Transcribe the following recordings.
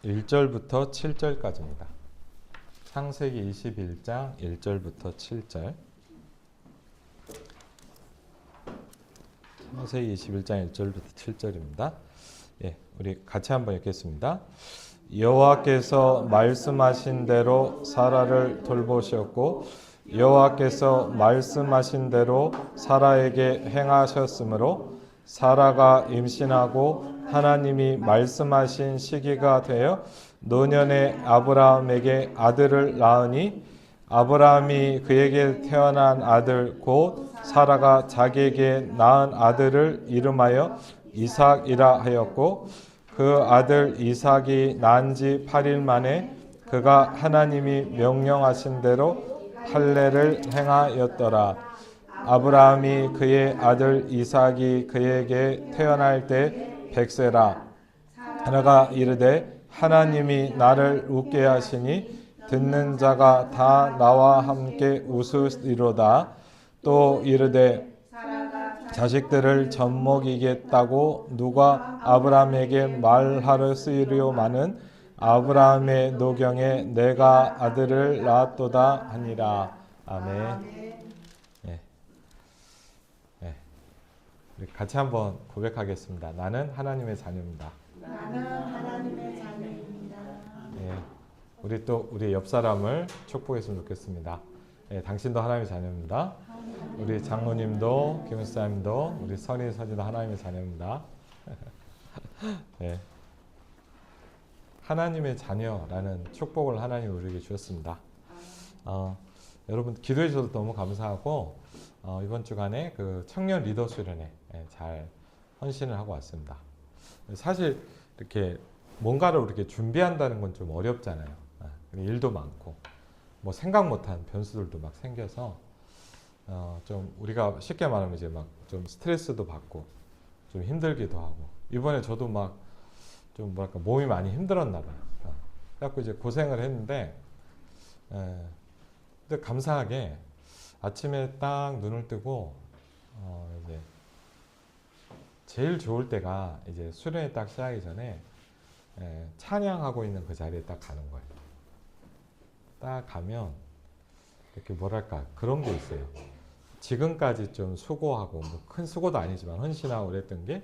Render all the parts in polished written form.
1절부터 7절까지입니다. 창세기 21장 1절부터 7절. 창세기 21장 1절부터 7절입니다. 예, 우리 같이 한번 읽겠습니다. 여호와께서 말씀하신 대로 사라를 돌보셨고 여호와께서 말씀하신 대로 사라에게 행하셨으므로 사라가 임신하고 하나님이 말씀하신 시기가 되어 노년에 아브라함에게 아들을 낳으니 아브라함이 그에게 태어난 아들 곧 사라가 자기에게 낳은 아들을 이름하여 이삭이라 하였고 그 아들 이삭이 난 지 8일 만에 그가 하나님이 명령하신 대로 할례를 행하였더라. 아브라함이 그의 아들 이삭이 그에게 태어날 때 100세라. 하나가 이르되 하나님이 나를 웃게 하시니 듣는 자가 다 나와 함께 웃으리로다. 또 이르되 자식들을 젖먹이겠다고 누가 아브라함에게 말하였으리요마는 아브라함의 노경에 내가 아들을 낳았도다 하니라. 아멘. 우리 같이 한번 고백하겠습니다. 나는 하나님의 자녀입니다. 나는 하나님의 자녀입니다. 우리 옆 사람을 축복했으면 좋겠습니다. 당신도 하나님의 자녀입니다. 우리 장로님도 김은사님도 우리 선희 서진도 하나님의 자녀입니다. 하나님의 자녀라는 축복을 하나님이 우리에게 주셨습니다. 여러분 기도해 주셔서 너무 감사하고 이번 주간에 그 청년 리더 수련회 잘 헌신을 하고 왔습니다. 사실 이렇게 뭔가를 이렇게 준비한다는 건 좀 어렵잖아요. 일도 많고 뭐 생각 못한 변수들도 막 생겨서 좀 우리가 쉽게 말하면 이제 막 좀 스트레스도 받고 좀 힘들기도 하고 이번에 저도 막 좀 뭐랄까 몸이 많이 힘들었나 봐요. 그래갖고 이제 고생을 했는데 근데 감사하게 아침에 딱 눈을 뜨고 이제 제일 좋을 때가 이제 수련회 딱 시작하기 전에 찬양하고 있는 그 자리에 딱 가는 거예요. 딱 가면 이렇게 뭐랄까 그런 게 있어요. 지금까지 좀 수고하고 뭐 큰 수고도 아니지만 헌신하고 그랬던 게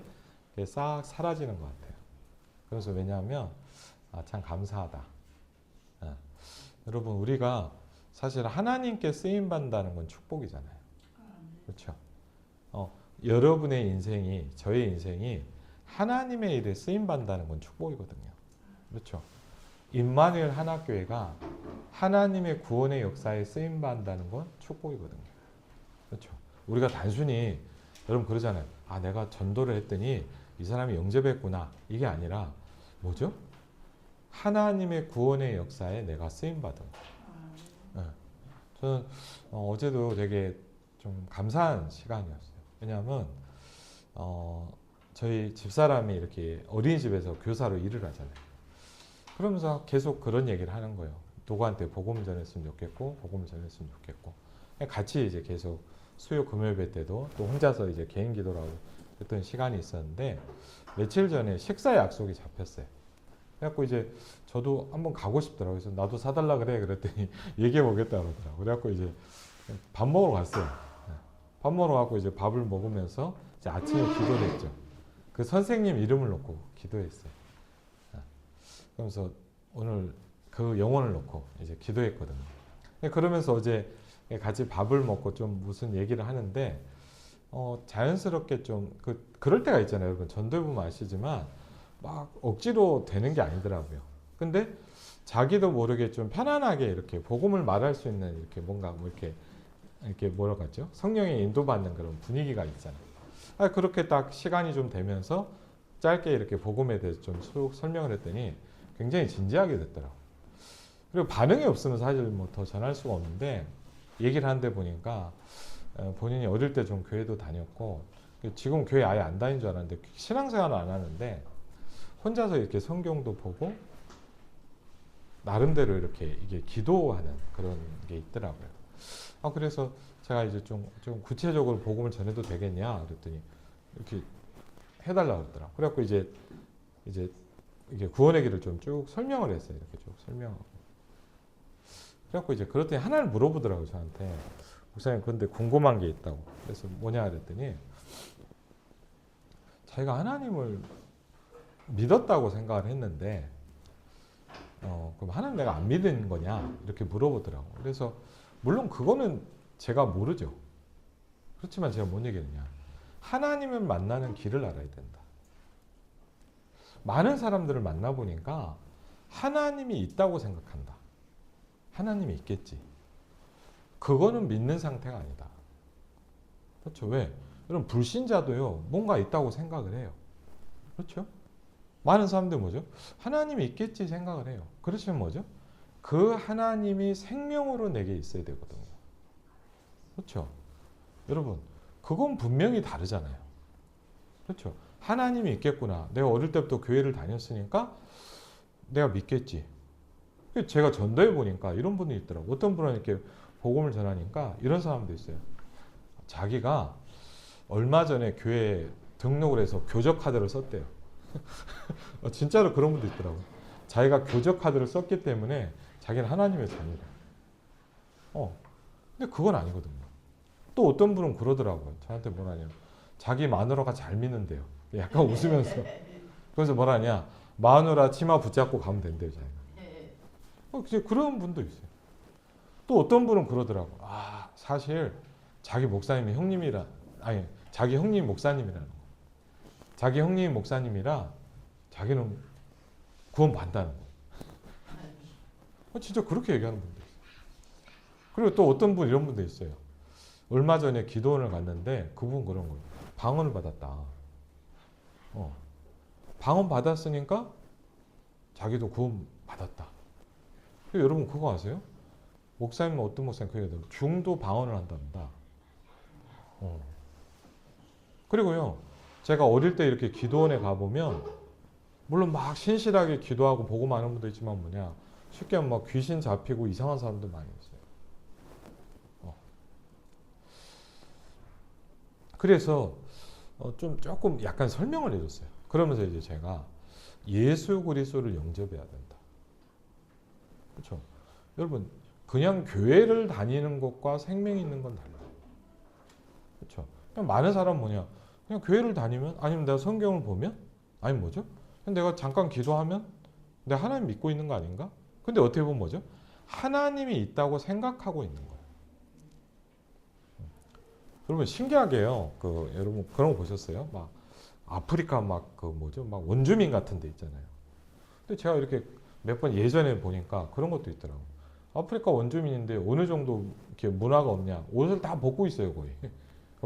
싹 사라지는 것 같아요. 그래서 왜냐하면 참 감사하다. 여러분 우리가 사실 하나님께 쓰임 받는다는 건 축복이잖아요. 그렇죠? 여러분의 인생이 저의 인생이 하나님의 일에 쓰임 받는다는 건 축복이거든요. 그렇죠? 임마누엘 하나교회가 하나님의 구원의 역사에 쓰임 받는다는 건 축복이거든요. 그렇죠? 우리가 단순히 여러분 그러잖아요. 내가 전도를 했더니 이 사람이 영접했구나. 이게 아니라 뭐죠? 하나님의 구원의 역사에 내가 쓰임 받은 거예요. 저는 어제도 되게 좀 감사한 시간이었어요. 왜냐하면 저희 집사람이 이렇게 어린이집에서 교사로 일을 하잖아요. 그러면서 계속 그런 얘기를 하는 거예요. 누구한테 복음 전했으면 좋겠고 복음 전했으면 좋겠고 같이 이제 계속 수요 금요일 때도 또 혼자서 이제 개인 기도라고 했던 시간이 있었는데 며칠 전에 식사 약속이 잡혔어요. 그래갖고 이제 저도 한번 가고 싶더라고요. 그래서 나도 사달라 그래. 그랬더니 얘기해 보겠다 그러더라고요. 그래갖고 이제 밥 먹으러 갔어요. 밥 먹으러 가고 이제 밥을 먹으면서 이제 아침에 기도를 했죠. 그 선생님 이름을 놓고 기도했어요. 그러면서 오늘 그 영혼을 놓고 이제 기도했거든요. 그러면서 어제 같이 밥을 먹고 좀 무슨 얘기를 하는데 자연스럽게 좀 그럴 때가 있잖아요. 여러분 전도해 보면 아시지만 막 억지로 되는 게 아니더라고요. 근데 자기도 모르게 좀 편안하게 이렇게 복음을 말할 수 있는 이렇게 뭔가 뭐 이렇게 뭐라고 하죠? 성령의 인도받는 그런 분위기가 있잖아요. 그렇게 딱 시간이 좀 되면서 짧게 이렇게 복음에 대해서 좀 쭉 설명을 했더니 굉장히 진지하게 됐더라고요. 그리고 반응이 없으면 사실 뭐 더 전할 수가 없는데 얘기를 하는데 보니까 본인이 어릴 때 좀 교회도 다녔고 지금 교회 아예 안 다닌 줄 알았는데 신앙생활은 안 하는데 혼자서 이렇게 성경도 보고 나름대로 이렇게 이게 기도하는 그런 게 있더라고요. 그래서 제가 이제 좀 구체적으로 복음을 전해도 되겠냐 그랬더니 이렇게 해달라고 그러더라고요. 그래갖고 이제 이제 이게 구원의 길을 좀 쭉 설명을 했어요. 이렇게 쭉 설명하고. 그래갖고 이제 그랬더니 하나를 물어보더라고요, 저한테. 목사님, 그런데 궁금한 게 있다고. 그래서 뭐냐 그랬더니 자기가 하나님을 믿었다고 생각을 했는데 그럼 하나님 내가 안 믿는 거냐? 이렇게 물어보더라고. 그래서 물론 그거는 제가 모르죠. 그렇지만 제가 뭔 얘기했냐? 하나님을 만나는 길을 알아야 된다. 많은 사람들을 만나보니까 하나님이 있다고 생각한다. 하나님이 있겠지. 그거는 믿는 상태가 아니다. 그렇죠? 왜? 여러분 불신자도요. 뭔가 있다고 생각을 해요. 그렇죠? 많은 사람들 뭐죠? 하나님이 있겠지 생각을 해요. 그렇지만 뭐죠? 그 하나님이 생명으로 내게 있어야 되거든요. 그렇죠? 여러분 그건 분명히 다르잖아요. 그렇죠? 하나님이 있겠구나. 내가 어릴 때부터 교회를 다녔으니까 내가 믿겠지. 제가 전도해 보니까 이런 분이 있더라고. 어떤 분은 이렇게 복음을 전하니까 이런 사람도 있어요. 자기가 얼마 전에 교회에 등록을 해서 교적 카드를 썼대요. 진짜로 그런 분도 있더라고. 자기가 교적 카드를 썼기 때문에 자기는 하나님의 자녀래. 근데 그건 아니거든요. 또 어떤 분은 그러더라고요. 저한테 뭐라냐. 자기 마누라가 잘 믿는데요. 약간 웃으면서. 그래서 뭐라냐. 마누라 치마 붙잡고 가면 된대요, 자기가. 이제 그런 분도 있어요. 또 어떤 분은 그러더라고. 사실 자기 목사님이 형님이라, 아니, 자기 형님 목사님이라는 거. 자기 형님이 목사님이라 자기는 구원 받는다는 거. 진짜 그렇게 얘기하는 분도 있어요. 그리고 또 어떤 분 이런 분도 있어요. 얼마 전에 기도원을 갔는데 그분 그런 거예요. 방언을 받았다. 방언 받았으니까 자기도 구원 받았다. 여러분 그거 아세요? 목사님은 어떤 목사님 그게 중도 방언을 한답니다. 그리고요. 제가 어릴 때 이렇게 기도원에 가보면 물론 막 신실하게 기도하고 보고 많은 분도 있지만 뭐냐 쉽게 하면 막 귀신 잡히고 이상한 사람도 많이 있어요. 그래서 좀 조금 약간 설명을 해줬어요. 그러면서 이제 제가 예수 그리스도를 영접해야 된다. 그렇죠? 여러분 그냥 교회를 다니는 것과 생명이 있는 건 달라요. 그렇죠? 그냥 많은 사람 뭐냐 그냥 교회를 다니면 아니면 내가 성경을 보면 아니면 뭐죠? 내가 잠깐 기도하면 내가 하나님 믿고 있는 거 아닌가? 근데 어떻게 보면 뭐죠? 하나님이 있다고 생각하고 있는 거예요. 여러분 신기하게요. 여러분 그런 거 보셨어요? 막 아프리카 막 뭐죠? 막 원주민 같은 데 있잖아요. 근데 제가 이렇게 몇 번 예전에 보니까 그런 것도 있더라고요. 아프리카 원주민인데 어느 정도 이렇게 문화가 없냐? 옷을 다 벗고 있어요, 거의.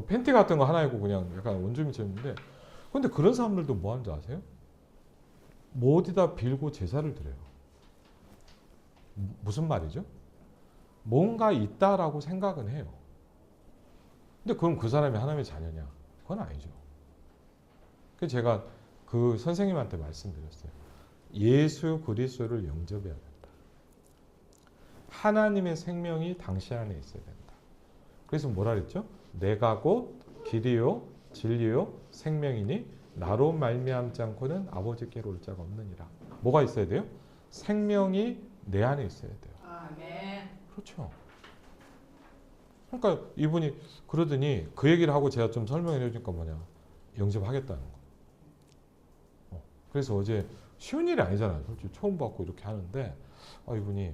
팬티 같은 거 하나 입고 그냥 약간 원주민처럼인데 근데 그런 사람들도 뭐 하는 줄 아세요? 뭐 어디다 빌고 제사를 드려요. 무슨 말이죠? 뭔가 있다라고 생각은 해요. 근데 그럼 그 사람이 하나님의 자녀냐? 그건 아니죠. 그래서 제가 그 선생님한테 말씀드렸어요. 예수 그리스도를 영접해야 된다. 하나님의 생명이 당신 안에 있어야 된다. 그래서 뭐라 그랬죠? 내가 곧 길이요 진리요 생명이니 나로 말미암지 않고는 아버지께로 올 자가 없느니라. 뭐가 있어야 돼요? 생명이 내 안에 있어야 돼요. 아멘. 그렇죠. 그러니까 이분이 그러더니 그 얘기를 하고 제가 좀 설명해 주니까 뭐냐 영접하겠다는 거. 그래서 어제 쉬운 일이 아니잖아요. 솔직히 처음 받고 이렇게 하는데 이분이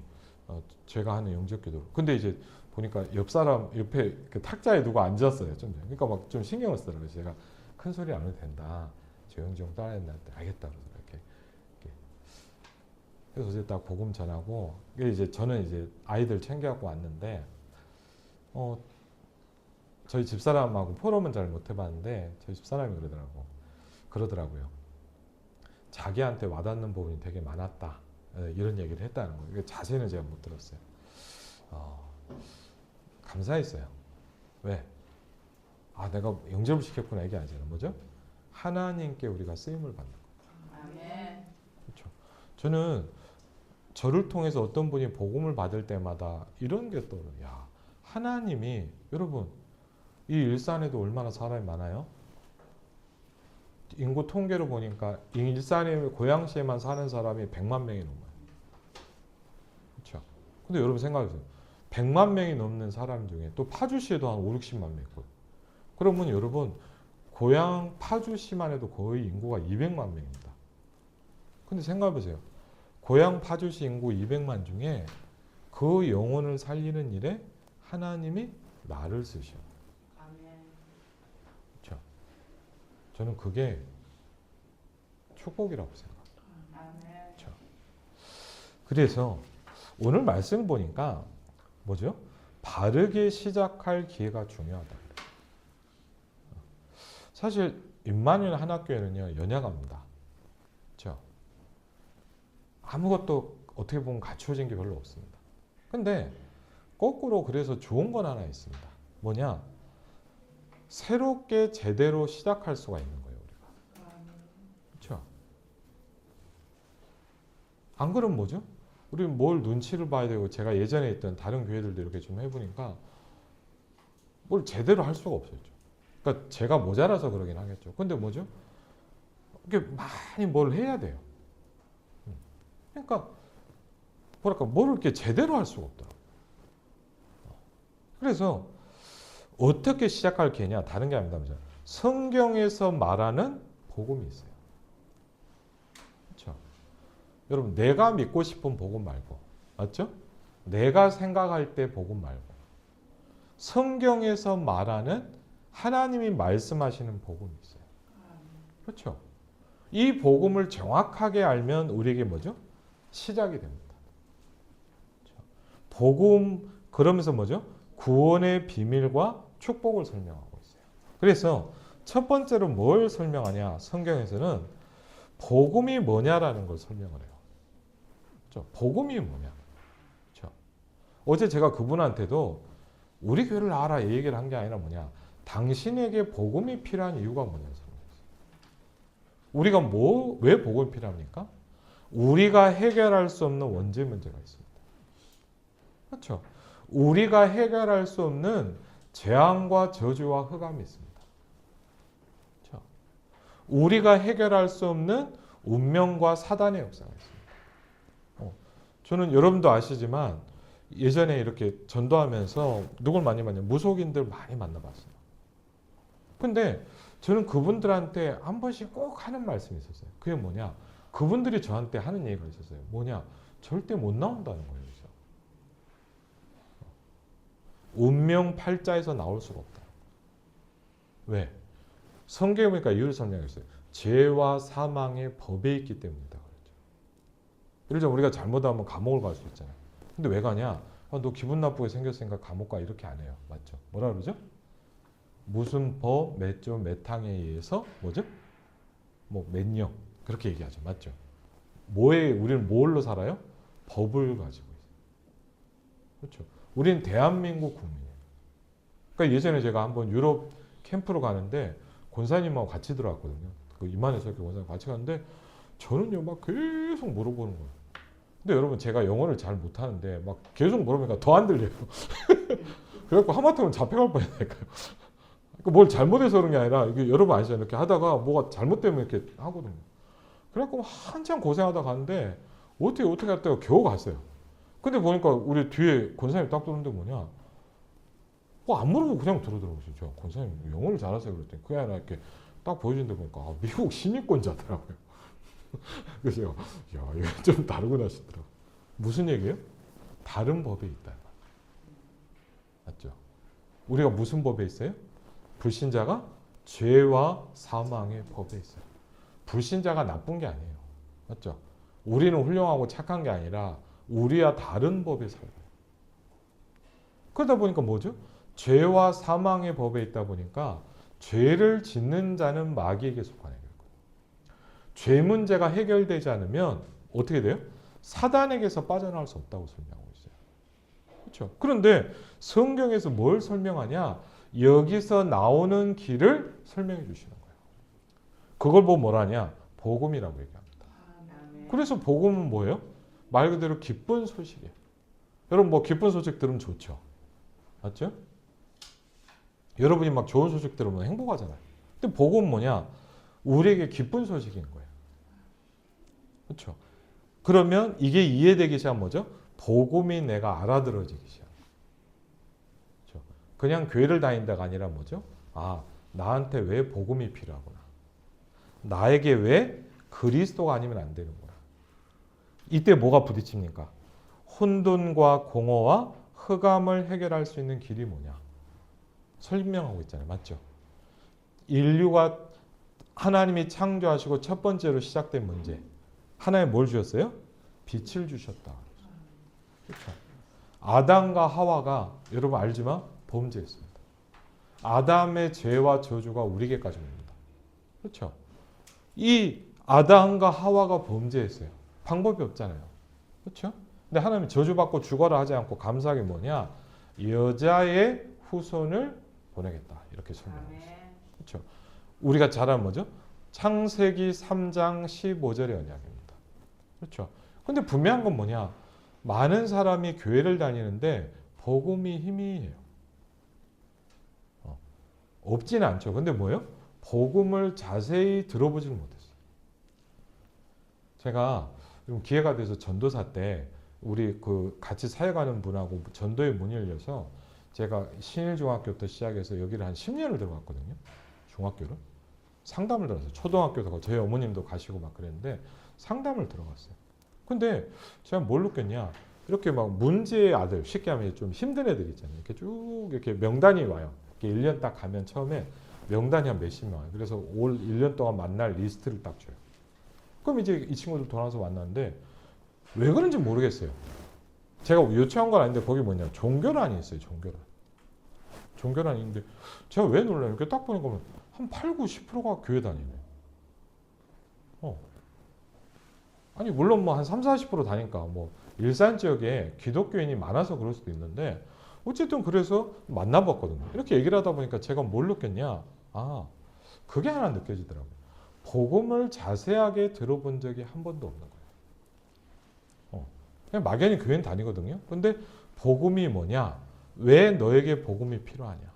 제가 하는 영접기도. 근데 이제 보니까 옆 사람 옆에 그 탁자에 누가 앉았어요. 좀 그러니까 막 좀 신경을 쓰더라고요. 제가 큰 소리 안 해도 된다. 조용조용 따라했나 알겠다. 이렇게. 그래서 어제 딱 복음 전하고 이제 저는 이제 아이들 챙겨갖고 왔는데 저희 집사람하고 포럼은 잘 못 해봤는데 저희 집사람이 그러더라고요. 자기한테 와닿는 부분이 되게 많았다. 이런 얘기를 했다는 거예요. 자세히는 제가 못 들었어요. 감사했어요. 왜? 내가 영접을 시켰구나 이게 아니잖아요. 뭐죠? 하나님께 우리가 쓰임을 받는 거예요. 아멘. 그렇죠. 저는 저를 통해서 어떤 분이 복음을 받을 때마다 이런 게 떠올라요. 야, 하나님이 여러분 이 일산에도 얼마나 사람이 많아요? 인구 통계로 보니까 일산에 고양시에만 사는 사람이 100만 명이 넘어요. 그렇죠? 근데 여러분 생각해보세요. 100만 명이 넘는 사람 중에 또 파주시에도 한 5, 60만 명 있고요. 그러면 여러분 고양 파주시만 해도 거의 인구가 200만 명입니다. 근데 생각해보세요. 고양 파주시 인구 200만 중에 그 영혼을 살리는 일에 하나님이 나를 쓰셔. 그렇죠? 저는 그게 축복이라고 생각합니다. 그렇죠? 그래서 오늘 말씀 보니까 뭐죠? 바르게 시작할 기회가 중요하다. 사실 임마누엘 한학교회는요 연약합니다. 그렇죠? 아무것도 어떻게 보면 갖추어진 게 별로 없습니다. 근데 거꾸로 그래서 좋은 건 하나 있습니다. 뭐냐? 새롭게 제대로 시작할 수가 있는 거예요, 우리가. 그렇죠? 안 그러면 뭐죠? 우리 뭘 눈치를 봐야 되고 제가 예전에 있던 다른 교회들도 이렇게 좀 해보니까 뭘 제대로 할 수가 없었죠. 그러니까 제가 모자라서 그러긴 하겠죠. 근데 뭐죠? 이게 많이 뭘 해야 돼요. 그러니까 뭐랄까 뭘 이렇게 제대로 할 수가 없더라고요. 그래서 어떻게 시작할 기회냐? 다른 게 아닙니다. 성경에서 말하는 복음이 있어요. 그렇죠? 여러분 내가 믿고 싶은 복음 말고 맞죠? 내가 생각할 때 복음 말고 성경에서 말하는 하나님이 말씀하시는 복음이 있어요. 그렇죠? 이 복음을 정확하게 알면 우리에게 뭐죠? 시작이 됩니다. 그렇죠? 복음 그러면서 뭐죠? 구원의 비밀과 축복을 설명하고 있어요. 그래서 첫 번째로 뭘 설명하냐? 성경에서는 복음이 뭐냐라는 걸 설명을 해요. 그렇죠? 복음이 뭐냐? 그렇죠? 어제 제가 그분한테도 우리 교회를 나와라 이 얘기를 한 게 아니라 뭐냐? 당신에게 복음이 필요한 이유가 뭐냐고 설명했어요. 우리가 왜 복음이 필요합니까? 우리가 해결할 수 없는 원죄 문제가 있습니다. 그렇죠? 우리가 해결할 수 없는 재앙과 저주와 흑암이 있습니다. 그렇죠? 우리가 해결할 수 없는 운명과 사단의 역사가 있습니다. 저는 여러분도 아시지만 예전에 이렇게 전도하면서 누굴 많이 만나요? 무속인들 많이 만나봤어요. 근데 저는 그분들한테 한 번씩 꼭 하는 말씀이 있었어요. 그게 뭐냐? 그분들이 저한테 하는 얘기가 있었어요. 뭐냐? 절대 못 나온다는 거예요. 그래서. 운명 팔자에서 나올 수가 없다. 왜? 성경에 보니까 이유를 설명했어요. 죄와 사망의 법에 있기 때문이다. 그랬죠. 예를 들어 우리가 잘못하면 감옥을 갈 수 있잖아요. 근데 왜 가냐? 너 기분 나쁘게 생겼으니까 감옥 가 이렇게 안 해요. 맞죠? 뭐라 그러죠? 무슨 법, 몇 조, 몇 항에 의해서 뭐죠? 뭐 몇령 그렇게 얘기하죠. 맞죠? 우리는 뭘로 살아요? 법을 가지고 있어요. 그렇죠? 우리는 대한민국 국민이에요. 그러니까 예전에 제가 한번 유럽 캠프로 가는데 권사님하고 같이 들어왔거든요. 그 이만해서 권사님 같이 갔는데 저는요 막 계속 물어보는 거예요. 근데 여러분 제가 영어를 잘 못하는데 막 계속 물어보니까 더 안 들려요. 그래갖고 하마터면 잡혀갈 뻔했다니까요. 그러니까 뭘 잘못해서 그런 게 아니라 이게 여러분 아시잖아요. 이렇게 하다가 뭐가 잘못되면 이렇게 하거든요. 그래갖고 한참 고생하다 갔는데 어떻게 갔다가 겨우 갔어요. 근데 보니까 우리 뒤에 권사님 딱 들었는데 뭐냐? 안 물어보고 그냥 들어오시죠. 권사님 영어를 잘하세요 그랬더니 그게 아니라 이렇게 딱 보여주는데 보니까 미국 시민권자더라고요. 그래서 제가 야 이거 좀 다르구나 싶더라고요. 무슨 얘기예요? 다른 법에 있다. 맞죠? 우리가 무슨 법에 있어요? 불신자가 죄와 사망의 법에 있어요. 불신자가 나쁜 게 아니에요. 맞죠? 우리는 훌륭하고 착한 게 아니라 우리와 다른 법에 살아요. 그러다 보니까 뭐죠? 죄와 사망의 법에 있다 보니까 죄를 짓는 자는 마귀에게 속하는 거예요. 죄 문제가 해결되지 않으면 어떻게 돼요? 사단에게서 빠져나올 수 없다고 설명하고 있어요. 그렇죠? 그런데 성경에서 뭘 설명하냐? 여기서 나오는 길을 설명해 주시는 거예요. 그걸 보고 뭐라냐? 복음이라고 얘기합니다. 그래서 복음은 뭐예요? 말 그대로 기쁜 소식이에요. 여러분 뭐 기쁜 소식 들으면 좋죠. 맞죠? 여러분이 막 좋은 소식 들으면 행복하잖아요. 근데 복음은 뭐냐? 우리에게 기쁜 소식인 거예요. 그렇죠? 그러면 이게 이해되기 시작하면 뭐죠? 복음이 내가 알아들어지기 시작. 그렇죠? 그냥 교회를 다닌다가 아니라 뭐죠? 아, 나한테 왜 복음이 필요하구나. 나에게 왜 그리스도가 아니면 안 되는구나. 이때 뭐가 부딪힙니까? 혼돈과 공허와 흑암을 해결할 수 있는 길이 뭐냐? 설명하고 있잖아요. 맞죠? 인류가 하나님이 창조하시고 첫 번째로 시작된 문제. 하나님 뭘 주셨어요? 빛을 주셨다. 그렇죠? 아담과 하와가 여러분 알지만 범죄했습니다. 아담의 죄와 저주가 우리에게까지 옵니다. 그렇죠? 이 아담과 하와가 범죄했어요. 방법이 없잖아요. 그렇죠? 근데 하나님이 저주받고 죽어라 하지 않고 감사하게 뭐냐? 여자의 후손을 보내겠다. 이렇게 설명하고 있어요. 그렇죠? 우리가 잘 아는 뭐죠? 창세기 3장 15절의 언약입니다. 그렇죠? 근데 분명한 건 뭐냐? 많은 사람이 교회를 다니는데 복음이 희미해요. 없지는 않죠. 근데 뭐예요? 복음을 자세히 들어보지는 못했어요. 제가 기회가 돼서 전도사 때 우리 그 같이 사역하는 분하고 전도의 문이 열려서 제가 신일중학교부터 시작해서 여기를 한 10년을 들어갔거든요. 중학교를. 상담을 들어갔어요. 초등학교도 가고 저희 어머님도 가시고 막 그랬는데 상담을 들어갔어요. 근데 제가 뭘 느꼈냐. 이렇게 막 문제의 아들, 쉽게 하면 좀 힘든 애들 있잖아요. 이렇게 쭉 이렇게 명단이 와요. 이렇게 1년 딱 가면 처음에 명단이 한 몇십 명 와요. 그래서 올 1년 동안 만날 리스트를 딱 줘요. 그럼 이제 이 친구들 돌아와서 만났는데 왜 그런지 모르겠어요. 제가 요청한 건 아닌데 거기 뭐냐. 종교란이 있어요. 종교란이 있는데 제가 왜 놀라요? 이렇게 딱 보니까 한 8, 90%가 교회 다니네. 아니 물론 뭐 한 3, 40% 다니까 뭐 일산 지역에 기독교인이 많아서 그럴 수도 있는데 어쨌든 그래서 만나봤거든요. 이렇게 얘기를 하다 보니까 제가 뭘 느꼈냐. 아, 그게 하나 느껴지더라고요. 복음을 자세하게 들어본 적이 한 번도 없는 거예요. 그냥 막연히 교회는 다니거든요. 근데 복음이 뭐냐? 왜 너에게 복음이 필요하냐?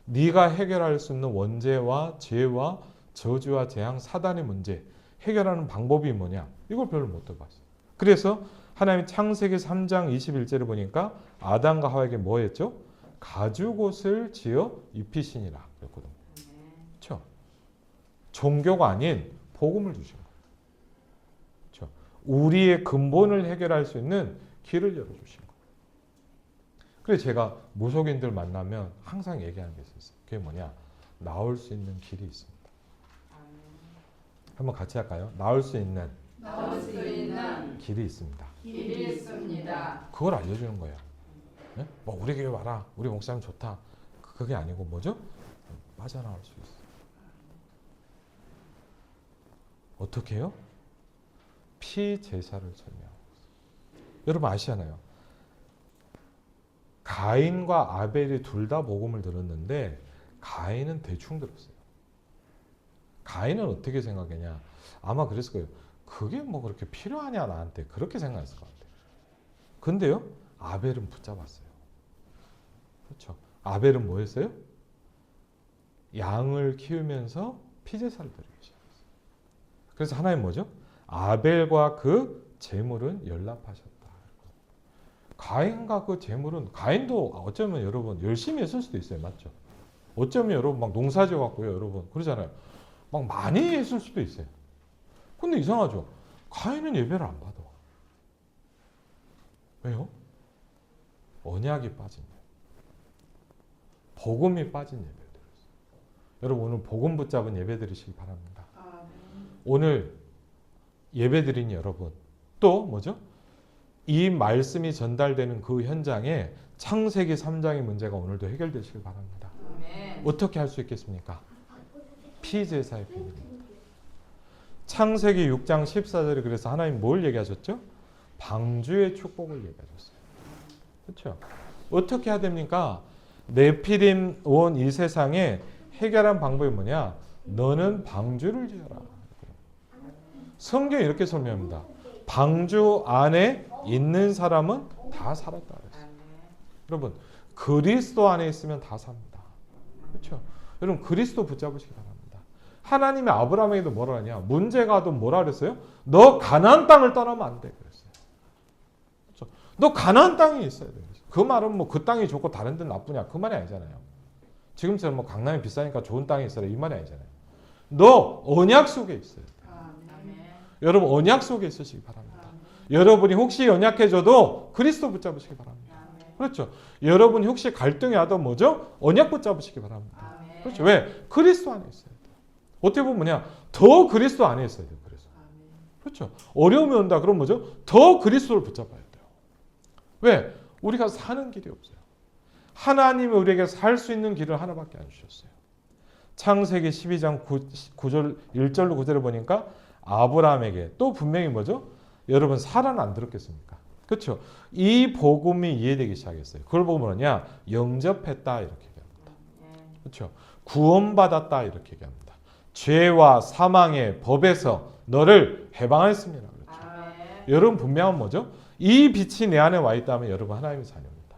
네가 해결할 수 있는 원죄와 죄와 저주와 재앙, 사단의 문제 해결하는 방법이 뭐냐? 이걸 별로 못 들어봤어요. 그래서 하나님 창세기 3장 21절을 보니까 아담과 하와에게 뭐 했죠? 가죽옷을 지어 입히시니라 그랬거든요. 그렇죠? 종교가 아닌 복음을 주신 거예요. 그렇죠? 우리의 근본을 해결할 수 있는 길을 열어주신 거예요. 그래서 제가 무속인들 만나면 항상 얘기하는 게 있었어요. 그게 뭐냐? 나올 수 있는 길이 있습니다. 한번 같이 할까요? 나올 수 있는 길이 있습니다. 그걸 알려주는 거예요. 네? 뭐 우리 교회 와라. 우리 목사님 좋다. 그게 아니고 뭐죠? 빠져나올 수 있어요. 어떻게 해요? 피제사를 설명하고 있어요. 여러분 아시잖아요. 가인과 아벨이 둘 다 복음을 들었는데 가인은 대충 들었어요. 가인은 어떻게 생각했냐? 아마 그랬을 거예요. 그게 뭐 그렇게 필요하냐 나한테 그렇게 생각했을 것 같아요. 근데요. 아벨은 붙잡았어요. 그렇죠. 아벨은 뭐 했어요? 양을 키우면서 피제사를 드리기 시작했어요. 그래서 하나님 뭐죠? 아벨과 그 제물은 연락하셨다. 가인과 그 제물은 가인도 어쩌면 여러분 열심히 했을 수도 있어요. 맞죠? 어쩌면 여러분 막 농사 지어갖고요. 여러분 그러잖아요. 막 많이 했을 수도 있어요. 근데 이상하죠? 가인은 예배를 안 받아. 왜요? 언약이 빠진 예배. 복음이 빠진 예배 드렸어요. 여러분 오늘 복음 붙잡은 예배 드리시기 바랍니다. 오늘 예배 드린 여러분 또 뭐죠? 이 말씀이 전달되는 그 현장에 창세기 3장의 문제가 오늘도 해결되시길 바랍니다. 어떻게 할 수 있겠습니까? 피제사의 비밀입니다. 창세기 6장 14절에 그래서 하나님 뭘 얘기하셨죠? 방주의 축복을 얘기하셨어요. 그렇죠? 어떻게 해야 됩니까? 네피림 온 이 세상에 해결한 방법이 뭐냐? 너는 방주를 지어라. 성경이 이렇게 설명합니다. 방주 안에 있는 사람은 다 살았다 그랬어요. 여러분 그리스도 안에 있으면 다 삽니다. 그렇죠? 여러분 그리스도 붙잡으시기 바랍니다. 하나님이 아브라함에게도 뭐라 하냐? 문제가도 뭐라 그랬어요? 너 가나안 땅을 떠나면 안 돼 그랬어요. 그렇죠? 너 가나안 땅에 있어야 돼. 그 말은 뭐 그 땅이 좋고 다른 데는 나쁘냐 그 말이 아니잖아요. 지금처럼 뭐 강남이 비싸니까 좋은 땅에 있어라 이 말이 아니잖아요. 너 언약 속에 있어야 돼. 여러분 언약 속에 있으시기 바랍니다. 여러분이 혹시 연약해져도 그리스도 붙잡으시기 바랍니다. 그렇죠. 여러분이 혹시 갈등이 와도 뭐죠? 언약 붙잡으시기 바랍니다. 그렇죠. 왜? 그리스도 안에 있어야 돼요. 어떻게 보면 뭐냐? 더 그리스도 안에 있어야 돼요. 그래서. 그렇죠. 어려움이 온다. 그럼 뭐죠? 더 그리스도를 붙잡아야 돼요. 왜? 우리가 사는 길이 없어요. 하나님이 우리에게 살 수 있는 길을 하나밖에 안 주셨어요. 창세기 12장 9절 1절로 9절을 보니까 아브라함에게 또 분명히 뭐죠? 여러분 사라는 안 들었겠습니까? 그렇죠. 이 복음이 이해되기 시작했어요. 그걸 보고 뭐냐? 영접했다 이렇게 얘기합니다. 그렇죠. 구원받았다 이렇게 얘기합니다. 죄와 사망의 법에서 너를 해방했습니다. 그렇죠. 여러분 분명한 뭐죠? 이 빛이 내 안에 와 있다면 여러분 하나님의 자녀입니다.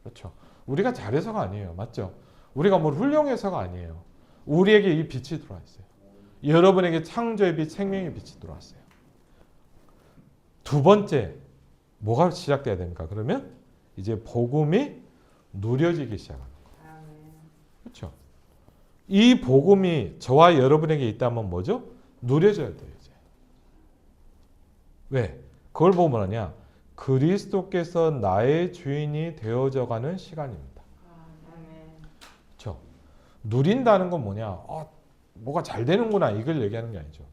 그렇죠. 우리가 잘해서가 아니에요. 맞죠? 우리가 뭘 훌륭해서가 아니에요. 우리에게 이 빛이 들어와 있어요. 여러분에게 창조의 빛, 생명의 빛이 들어왔어요. 두 번째, 뭐가 시작돼야 됩니까? 그러면 이제 복음이 누려지기 시작하는 거예요. 그렇죠? 이 복음이 저와 여러분에게 있다면 뭐죠? 누려져야 돼요. 이제. 왜? 그걸 보면 뭐냐? 그리스도께서 나의 주인이 되어져가는 시간입니다. 그렇죠? 누린다는 건 뭐냐? 뭐가 잘 되는구나 이걸 얘기하는 게 아니죠.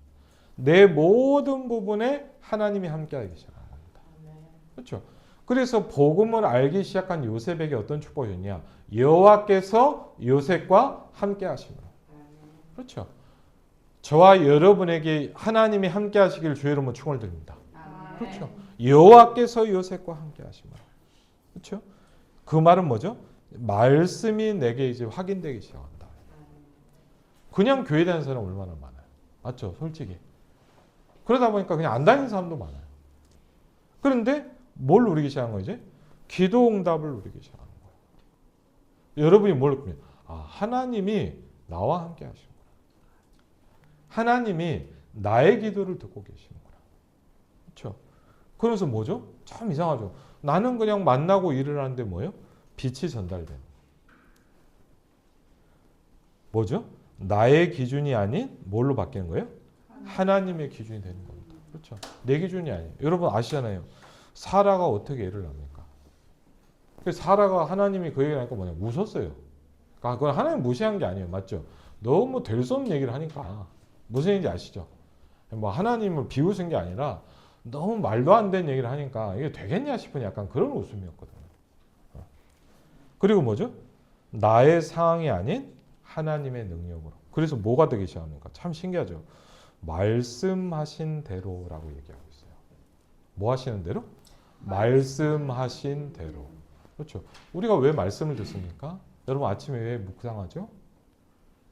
내 모든 부분에 하나님이 함께하기 시작하는 겁니다. 그렇죠? 그래서 복음을 알기 시작한 요셉에게 어떤 축복이었냐? 여호와께서 요셉과 함께하심으로. 그렇죠? 저와 여러분에게 하나님이 함께하시길 주의 이름으로 축원을 드립니다. 그렇죠? 여호와께서 요셉과 함께하심으로. 그렇죠? 그 말은 뭐죠? 말씀이 내게 이제 확인되기 시작한다. 그냥 교회 다니는 사람 얼마나 많아요. 맞죠? 솔직히. 그러다 보니까 그냥 안 다니는 사람도 많아요. 그런데 뭘 누리기 시작한 거죠? 기도 응답을 누리기 시작하는 거예요. 여러분이 뭘 느끼면 하나님이 나와 함께 하시는구나. 하나님이 나의 기도를 듣고 계시는구나. 그렇죠? 그래서 뭐죠? 참 이상하죠. 나는 그냥 만나고 일을 하는데 뭐예요? 빛이 전달되는. 뭐죠? 나의 기준이 아닌 뭘로 바뀌는 거예요? 하나님의 기준이 되는 겁니다. 그렇죠? 내 기준이 아니에요. 여러분 아시잖아요. 사라가 어떻게 애를 낳습니까? 사라가 하나님이 그 얘기를 하니까 뭐냐? 웃었어요. 그러니까 그건 하나님 무시한 게 아니에요. 맞죠? 너무 될 수 없는 얘기를 하니까. 무슨 얘기인지 아시죠? 뭐 하나님을 비웃은 게 아니라 너무 말도 안 되는 얘기를 하니까 이게 되겠냐 싶은 약간 그런 웃음이었거든요. 그리고 뭐죠? 나의 상황이 아닌 하나님의 능력으로. 그래서 뭐가 되기 시작합니까? 참 신기하죠. 말씀하신 대로라고 얘기하고 있어요. 뭐 하시는 대로? 말씀하신 대로. 그렇죠. 우리가 왜 말씀을 듣습니까? 여러분 아침에 왜 묵상하죠?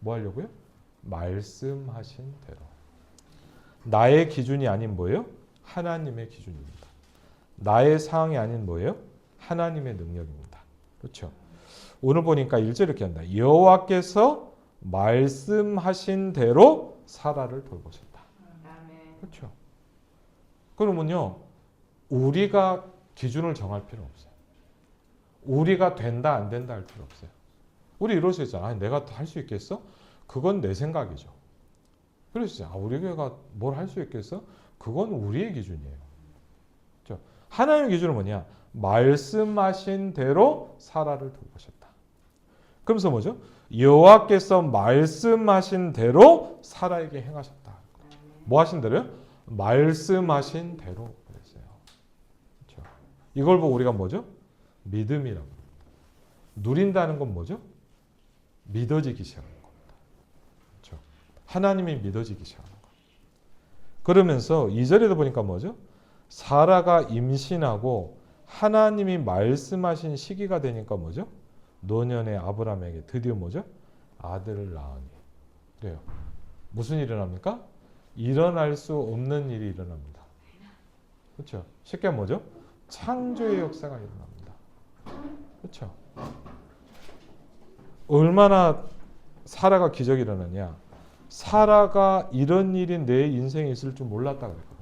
뭐 하려고요? 말씀하신 대로. 나의 기준이 아닌 뭐예요? 하나님의 기준입니다. 나의 상황이 아닌 뭐예요? 하나님의 능력입니다. 그렇죠. 오늘 보니까 1절 이렇게 한다. 여호와께서 말씀하신 대로 사라를 돌보셨다. 그렇죠. 그러면요. 우리가 기준을 정할 필요 없어요. 우리가 된다 안 된다 할 필요 없어요. 우리 이럴 수 있잖아요. 내가 할 수 있겠어? 그건 내 생각이죠. 그러시죠. 우리 교회가 뭘 할 수 있겠어? 그건 우리의 기준이에요. 그렇죠? 하나님의 기준은 뭐냐? 말씀하신 대로 사라를 돌보셨다. 그러면서 뭐죠? 여호와께서 말씀하신 대로 사라에게 행하셨다. 뭐 하신 대로요? 말씀하신 대로 그랬어요. 그렇죠? 이걸 보고 우리가 뭐죠? 믿음이라고 합니다. 누린다는 건 뭐죠? 믿어지기 시작하는 겁니다. 그렇죠? 하나님이 믿어지기 시작하는 거예요. 그러면서 2절에도 보니까 뭐죠? 사라가 임신하고 하나님이 말씀하신 시기가 되니까 뭐죠? 노년의 아브라함에게 드디어 뭐죠? 아들을 낳으니. 그래요. 무슨 일이 일어납니까? 일어날 수 없는 일이 일어납니다. 그렇죠? 쉽게 뭐죠? 창조의 역사가 일어납니다. 그렇죠? 얼마나 사라가 기적이 일어나냐? 사라가 이런 일이 내 인생에 있을 줄 몰랐다 그랬거든.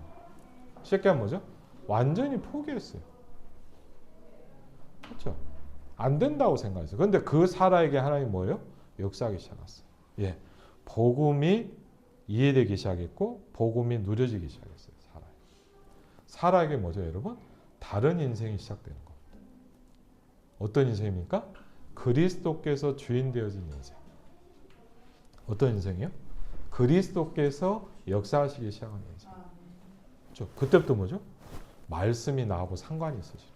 쉽게 하면 뭐죠? 완전히 포기했어요. 그렇죠? 안 된다고 생각했어요. 그런데 그 사라에게 하나님이 뭐예요? 역사하기 시작했어요. 예, 복음이 이해되기 시작했고 복음이 누려지기 시작했어요. 사라에게 뭐죠, 여러분? 다른 인생이 시작되는 겁니다. 어떤 인생입니까? 그리스도께서 주인 되어진 인생. 어떤 인생이요? 그리스도께서 역사하시기 시작하는 인생. 그렇죠? 그때부터 뭐죠? 말씀이 나하고 상관이 있으시죠.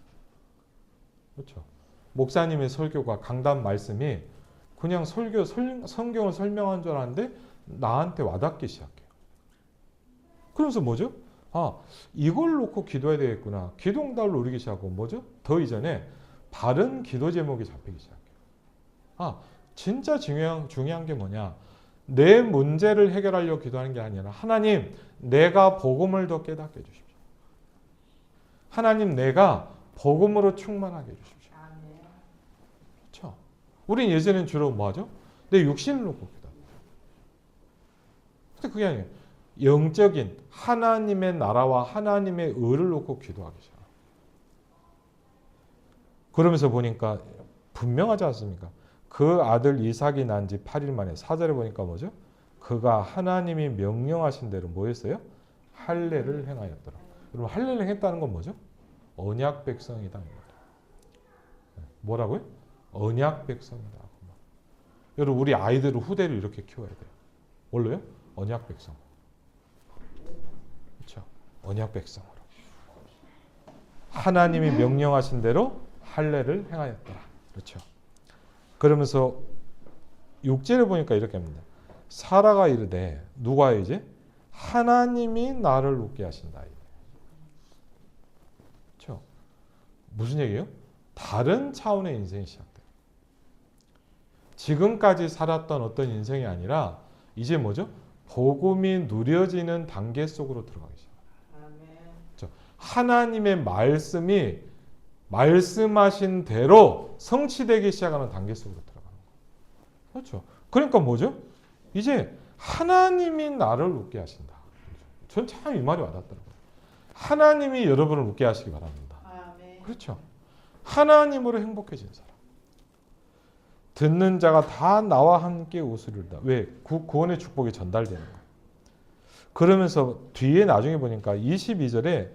그렇죠? 목사님의 설교가 강단 말씀이 그냥 성경을 설명한 줄 알았는데 나한테 와닿기 시작해요. 그러면서 뭐죠? 아, 이걸 놓고 기도해야 되겠구나. 기도 응답을 누리기 시작하고 뭐죠? 더 이전에 바른 기도 제목이 잡히기 시작해요. 아, 진짜 중요한 게 뭐냐? 내 문제를 해결하려고 기도하는 게 아니라 하나님, 내가 복음을 더 깨닫게 해주십시오. 하나님, 내가 복음으로 충만하게 해주십시오. 그렇죠? 우린 예전엔 주로 뭐하죠? 내 육신을 놓고 기도합니다. 근데 그게 아니에요. 영적인 하나님의 나라와 하나님의 의를 놓고 기도하기 시작해요. 그러면서 보니까 분명하지 않습니까? 그 아들 이삭이 난 지 8일 만에 4절에 보니까 뭐죠? 그가 하나님이 명령하신 대로 뭐 했어요? 할례를 행하였더라. 여러분 할례를 행했다는 건 뭐죠? 언약 백성이다. 뭐라고요? 언약 백성이다. 여러분 우리 아이들을 후대로 이렇게 키워야 돼요. 뭘로요? 언약 백성. 그렇죠? 언약 백성으로. 하나님이 명령하신 대로 할례를 행하였더라. 그렇죠? 그러면서 6절에 보니까 이렇게 합니다. 사라가 이르되 누가 이제 하나님이 나를 웃게 하신다. 그렇죠? 무슨 얘기예요? 다른 차원의 인생이 시작돼요. 지금까지 살았던 어떤 인생이 아니라 이제 뭐죠? 복음이 누려지는 단계 속으로 들어가기 시작해요. 그렇죠? 하나님의 말씀이 말씀하신 대로 성취되기 시작하는 단계 속으로 들어가는 거예요. 그렇죠? 그러니까 뭐죠? 이제 하나님이 나를 웃게 하신다. 전 참 이 말이 와닿더라고요. 하나님이 여러분을 웃게 하시기 바랍니다. 그렇죠? 하나님으로 행복해진 사람. 듣는 자가 다 나와 함께 웃으리로다. 왜? 구원의 축복이 전달되는 거예요. 그러면서 뒤에 나중에 보니까 22절에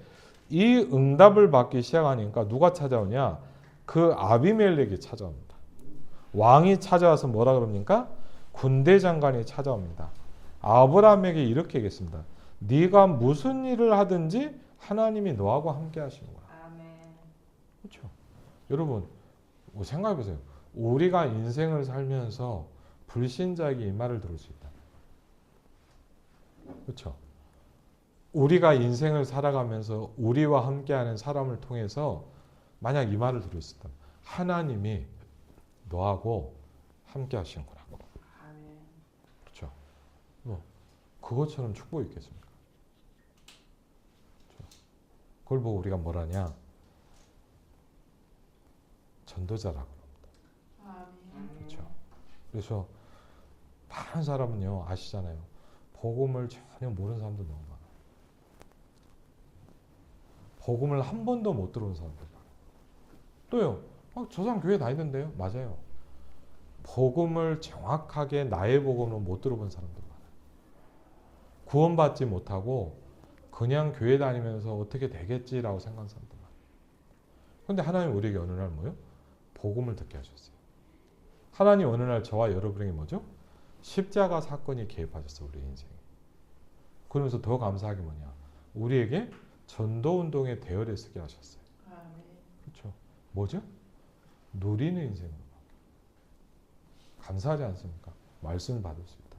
이 응답을 받기 시작하니까 누가 찾아오냐? 그 아비멜렉이 찾아옵니다. 왕이 찾아와서 뭐라 그럽니까? 군대 장관이 찾아옵니다. 아브라함에게 이렇게 얘기했습니다. 네가 무슨 일을 하든지 하나님이 너하고 함께 하시는 거야. 그렇죠? 여러분 생각해 보세요. 우리가 인생을 살면서 불신자에게 이 말을 들을 수 있다. 그렇죠? 우리가 인생을 살아가면서 우리와 함께하는 사람을 통해서 만약 이 말을 들을 수 있다. 하나님이 너하고 함께 하시는 거라고. 그렇죠? 뭐 그것처럼 축복이 있겠습니까? 그렇죠? 그걸 보고 우리가 뭐라냐? 전도자라고. 그렇죠. 그래서 많은 사람은요 아시잖아요. 복음을 전혀 모르는 사람도 너무 많아요. 복음을 한 번도 못 들어온 사람들 많아요. 또요. 저 사람 교회 다니던데요. 맞아요. 복음을 정확하게 나의 복음으로 못 들어본 사람들 많아요. 구원받지 못하고 그냥 교회 다니면서 어떻게 되겠지라고 생각하는 사람들 많아요. 그런데 하나님 우리에게 어느 날 뭐요? 복음을 듣게 하셨어요. 하나님 어느 날 저와 여러분에게 뭐죠? 십자가 사건이 개입하셨어요. 우리 인생에. 그러면서 더 감사하게 뭐냐? 우리에게 전도운동의 대열에 서게 하셨어요. 그렇죠? 뭐죠? 누리는 인생으로. 감사하지 않습니까? 말씀을 받을 수 있다.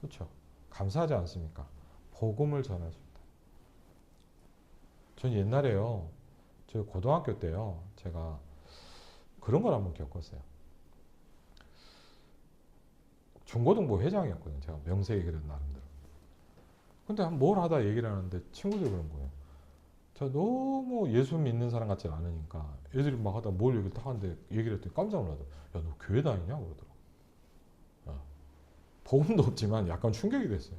그렇죠? 감사하지 않습니까? 복음을 전할 수 있다. 전 옛날에요. 저 고등학교 때요. 제가 그런 걸 한번 겪었어요. 중고등부 회장이었거든요. 제가 명세 얘기를 나름대로. 근데 뭘 하다 얘기를 하는데 친구들이 그런 거예요. 제가 너무 예수 믿는 사람 같지 않으니까 애들이 막 하다 뭘 얘기를 딱 하는데 얘기를 했더니 깜짝 놀라더라고요. 야, 너 교회 다니냐? 그러더라고요. 복음도 없지만 약간 충격이 됐어요.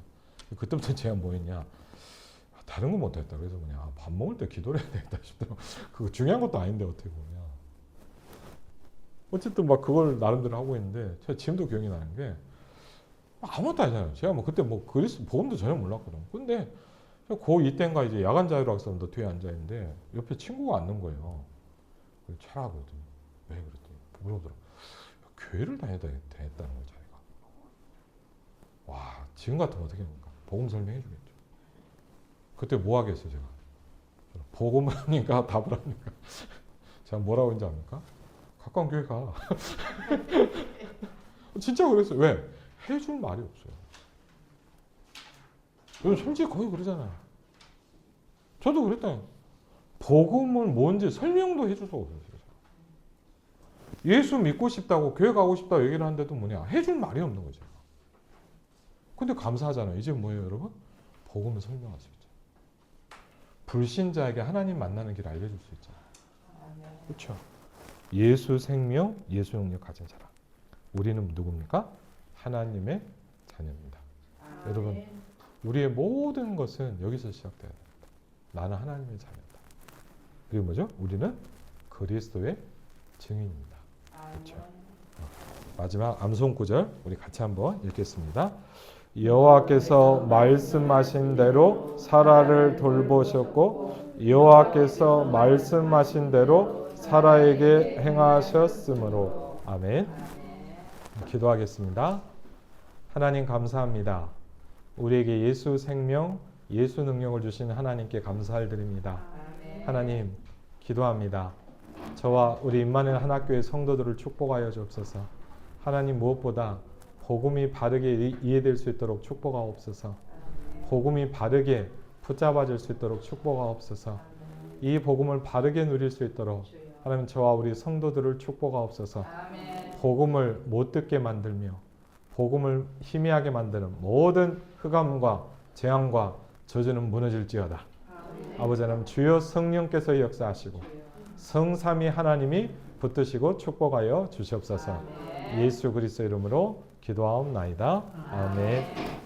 그때부터 제가 뭐 했냐, 다른 거 못했다. 그래서 밥 먹을 때 기도를 해야 되겠다 싶더라고요. 그거 중요한 것도 아닌데 어떻게 보면. 어쨌든 막 그걸 나름대로 하고 있는데 제가 지금도 기억이 나는 게 아무것도 아니잖아요. 제가 뭐 그때 뭐 그리스 복음도 전혀 몰랐거든. 근데 고2 때인가 이제 야간 자율학습도 뒤에 앉아 있는데 옆에 친구가 앉는 거예요. 그래서 차라거든. 왜 그랬더니 물어보더라. 교회를 다녔다는 거야 자기가. 와, 지금 같으면 어떻게 합니까? 복음 설명해 주겠죠. 그때 뭐 하겠어요 제가? 복음을 하니까 답을 하니까 제가 뭐라고 했는지 압니까? 가까운 교회 가. 진짜 그랬어요. 왜? 해줄 말이 없어요. 여러분 솔직히 거의 그러잖아요. 저도 그랬다니까. 복음은 뭔지 설명도 해줄 수가 없어요. 예수 믿고 싶다고 교회 가고 싶다고 얘기를 하는데도 해줄 말이 없는 거죠. 근데 감사하잖아요. 이제 뭐예요 여러분? 복음을 설명할 수 있죠. 불신자에게 하나님 만나는 길을 알려줄 수 있잖아요. 그렇죠. 예수 생명, 예수 능력 가진 사람. 우리는 누굽니까? 하나님의 자녀입니다. 여러분, 우리의 모든 것은 여기서 시작돼야 됩니다. 나는 하나님의 자녀다. 그리고 뭐죠? 우리는 그리스도의 증인입니다. 그렇죠. 마지막 암송 구절 우리 같이 한번 읽겠습니다. 여호와께서 말씀하신 대로 사라를 돌보셨고 여호와께서 말씀하신 대로 사라에게 행하셨으므로. 아멘. 기도하겠습니다. 하나님 감사합니다. 우리에게 예수 생명, 예수 능력을 주신 하나님께 감사를 드립니다. 하나님 기도합니다. 저와 우리 임마누엘 하나교회 성도들을 축복하여 주옵소서. 하나님 무엇보다 복음이 바르게 이해될 수 있도록 축복하옵소서. 복음이 바르게 붙잡아질 수 있도록 축복하옵소서. 이 복음을 바르게 누릴 수 있도록 하나님 저와 우리 성도들을 축복하옵소서. 복음을 못 듣게 만들며 복음을 희미하게 만드는 모든 흑암과 재앙과 저주는 무너질지어다. 아버지 하나님 주여 성령께서 역사하시고 성삼위 하나님이 붙드시고 축복하여 주시옵소서. 예수 그리스도 이름으로 기도하옵나이다. 아멘.